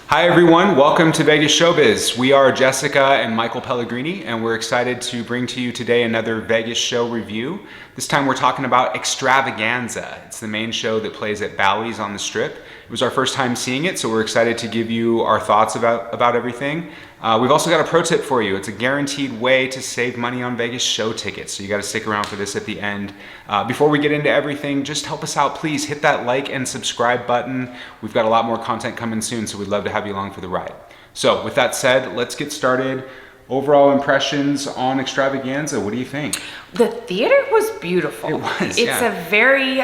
Hi everyone, welcome to Vegas Showbiz. We are Jessica and Michael Pellegrini, and we're excited to bring to you today another Vegas show review. This time we're talking about Extravaganza. It's the main show that plays at Bally's on the Strip. It was our first time seeing it, so we're excited to give you our thoughts about everything. We've also got a pro tip for you. It's a guaranteed way to save money on Vegas show tickets, so you got to stick around for this at the end. Before we get into everything, just help us out, please. Hit that like and subscribe button. We've got a lot more content coming soon, so we'd love to have you along for the ride. So with that said, let's get started. Overall impressions on Extravaganza, what do you think? The theater was beautiful. It was, It's a very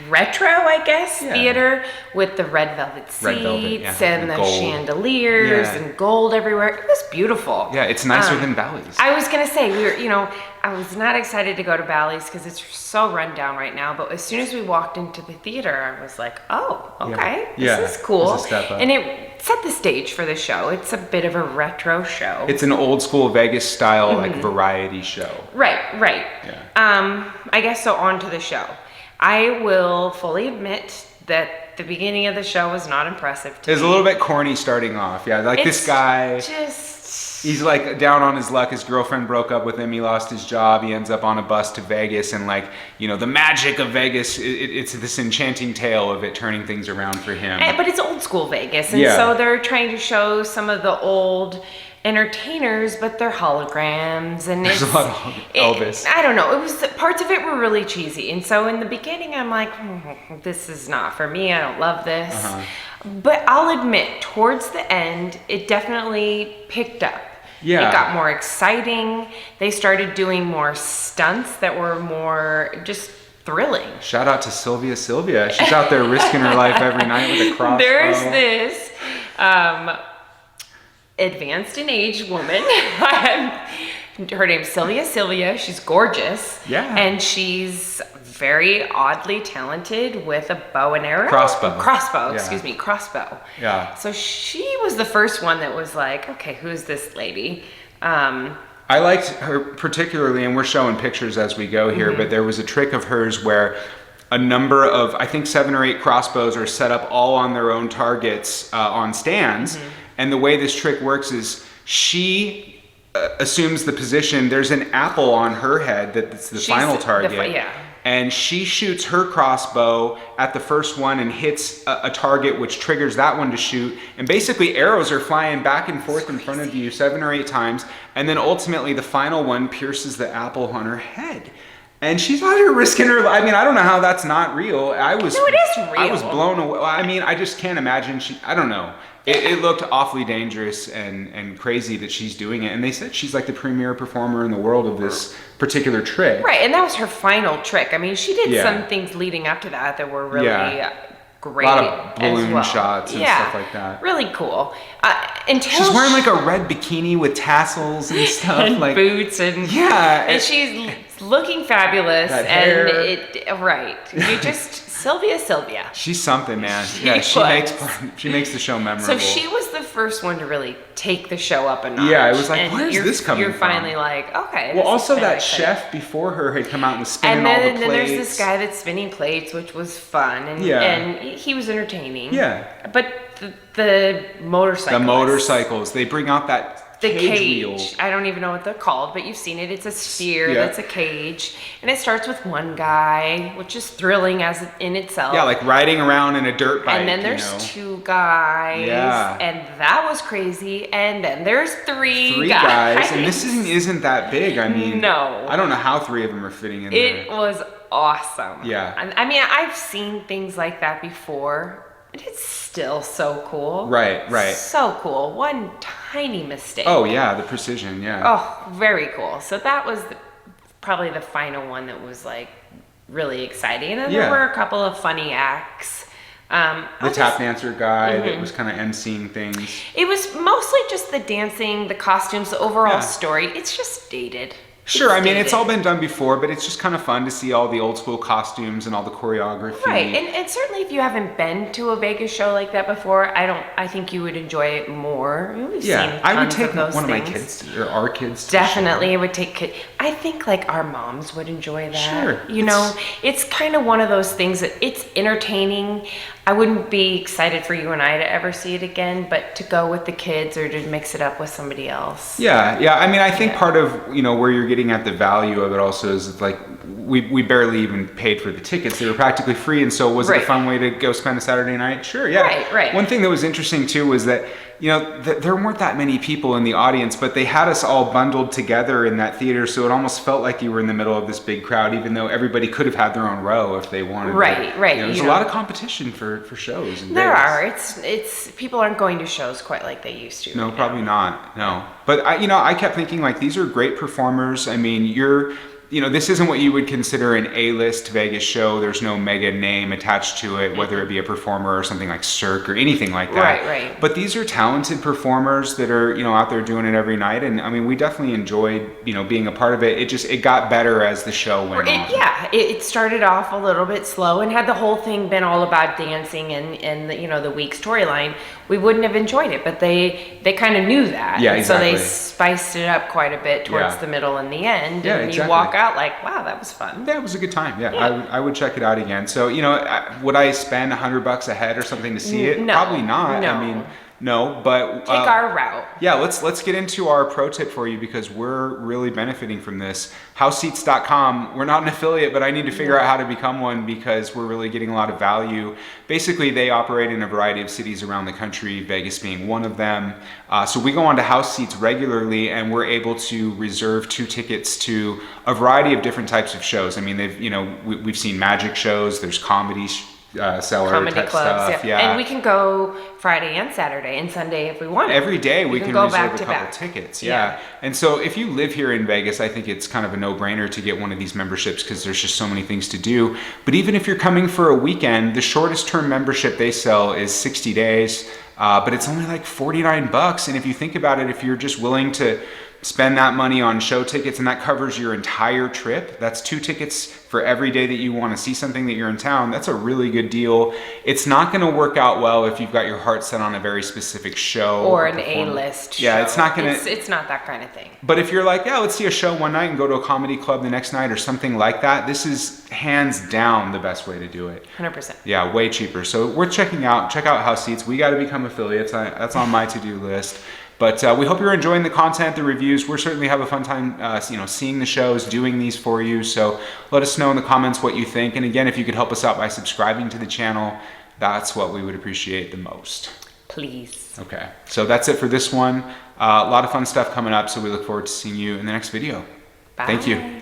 retro, I guess, theater with the red velvet seats and the gold chandeliers and gold everywhere. It was beautiful. Yeah, it's nicer than Bally's. I was gonna say, I was not excited to go to Bally's because it's so run down right now, but as soon as we walked into the theater, I was like, oh, okay, this is cool. It's a step up. And it set the stage for the show. It's a bit of a retro show. It's an old school Vegas style, like variety show. Right. Yeah. I guess so, on to the show. I will fully admit that the beginning of the show was not impressive to me. It was a little bit corny starting off. Yeah, like this guy, he's like down on his luck. His girlfriend broke up with him. He lost his job. He ends up on a bus to Vegas, and the magic of Vegas, it's this enchanting tale of it turning things around for him. But it's old school Vegas, and so they're trying to show some of the old entertainers, but they're holograms, and there's a lot of Elvis. I don't know. Parts of it were really cheesy, and so in the beginning, I'm like, this is not for me. I don't love this. But I'll admit, towards the end, it definitely picked up. Yeah. It got more exciting. They started doing more stunts that were more just thrilling. Shout out to Sylvia. She's out there risking her life every night with a crossbow. There's this advanced in age woman. Her name's Sylvia. She's gorgeous. Yeah. And she's very oddly talented with a bow and arrow. Crossbow. Crossbow. Yeah. So she was the first one that was like, okay, who's this lady? I liked her particularly, and we're showing pictures as we go here, but there was a trick of hers where a number of, I think 7 or 8 crossbows are set up all on their own targets on stands. And the way this trick works is she assumes the position. There's an apple on her head that's the final target. And she shoots her crossbow at the first one and hits a target, which triggers that one to shoot. And basically arrows are flying back and forth in front of you 7 or 8 times. And then ultimately the final one pierces the apple on her head. And she's out here risking her life. I mean, I don't know how that's not real. No, it is real. I was blown away. I mean, I just can't imagine. I don't know. It looked awfully dangerous and crazy that she's doing it. And they said she's like the premier performer in the world of this particular trick. Right, and that was her final trick. I mean, she did some things leading up to that were really great. A lot of balloon shots and stuff like that. Really cool. She's wearing like a red bikini with tassels and stuff. And like boots and she's looking fabulous. That hair. You just Sylvia. She's something, man. She makes the show memorable. So she was the first one to really take the show up a notch. Yeah, it was like, where's this coming from? You're finally like, okay. Well, also that chef before her had come out and was spinning all the plates. And then there's this guy that's spinning plates, which was fun, and he was entertaining. Yeah. But the motorcycles. They bring out the cage wheel. I don't even know what they're called, but you've seen it. It's a sphere that's a cage, and it starts with one guy, which is thrilling as in itself. Yeah, like riding around in a dirt bike. And then there's 2 guys, and that was crazy. And then there's 3 guys, and this isn't that big. I mean, no, I don't know how 3 of them are fitting in there. It was awesome. Yeah, I mean, I've seen things like that before. And it's still so cool. Right. So cool. One tiny mistake. Oh, yeah, the precision, Oh, very cool. So that was probably the final one that was like really exciting. And then there were a couple of funny acts. The tap dancer guy that was kind of emceeing things. It was mostly just the dancing, the costumes, the overall story. It's just dated. Sure, I mean, it's dated. all been done before, but it's just kind of fun to see all the old school costumes and all the choreography. Right, and certainly if you haven't been to a Vegas show like that before, I think you would enjoy it more. We've seen I would tons take of those one of my things. kids or our kids to Definitely, it would take kids. I think like our moms would enjoy that. Sure, You know, it's kind of one of those things that it's entertaining. I wouldn't be excited for you and I to ever see it again, but to go with the kids or to mix it up with somebody else. Yeah. I mean, I think part of, where you're getting at the value of it also is like we barely even paid for the tickets. They were practically free, and so was it a fun way to go spend a Saturday night? Sure, yeah. Right. One thing that was interesting too was that there weren't that many people in the audience, but they had us all bundled together in that theater, so it almost felt like you were in the middle of this big crowd, even though everybody could have had their own row if they wanted. Right. There's a lot of competition for shows. There are. It's people aren't going to shows quite like they used to. No, probably not. No, but I kept thinking like these are great performers. I mean, this isn't what you would consider an A-list Vegas show. There's no mega name attached to it, whether it be a performer or something like Cirque or anything like that. Right. But these are talented performers that are, out there doing it every night. And I mean, we definitely enjoyed, being a part of it. It got better as the show went on. It started off a little bit slow, and had the whole thing been all about dancing and the week storyline, we wouldn't have enjoyed it. But they kind of knew that. Yeah, So exactly. they spiced it up quite a bit towards the middle and the end. Yeah, and exactly. you walk out like, wow, that was fun. Yeah, it was a good time. Yeah. I would check it out again. So, would I spend $100 a head or something to see it? No, Probably not. no. I mean, no, but Take our route. Yeah, let's get into our pro tip for you because we're really benefiting from this. HouseSeats.com, we're not an affiliate, but I need to figure out how to become one because we're really getting a lot of value. Basically, they operate in a variety of cities around the country, Vegas being one of them. So we go on to House Seats regularly, and we're able to reserve 2 tickets to a variety of different types of shows. I mean, we've seen magic shows, there's comedy cellar Comedy type clubs, stuff. And we can go Friday and Saturday and Sunday if we want. Every day we can go reserve back a to couple back. tickets. Yeah. And so if you live here in Vegas, I think it's kind of a no-brainer to get one of these memberships because there's just so many things to do. But even if you're coming for a weekend, the shortest term membership they sell is 60 days, but it's only like $49. And if you think about it, if you're just willing to spend that money on show tickets and that covers your entire trip, that's 2 tickets for every day that you want to see something that you're in town. That's a really good deal. It's not going to work out well if you've got your heart set on a very specific show or an A-list show. Yeah, it's not going to. It's not that kind of thing. But if you're like, let's see a show one night and go to a comedy club the next night or something like that, this is hands down the best way to do it. 100%. Yeah, way cheaper. So worth checking out. Check out House Seats. We got to become affiliates. That's on my to-do list. But we hope you're enjoying the content, the reviews. We're certainly have a fun time, seeing the shows, doing these for you. So let us know in the comments what you think. And again, if you could help us out by subscribing to the channel, that's what we would appreciate the most. Please. Okay, so that's it for this one. A lot of fun stuff coming up. So we look forward to seeing you in the next video. Bye. Thank you.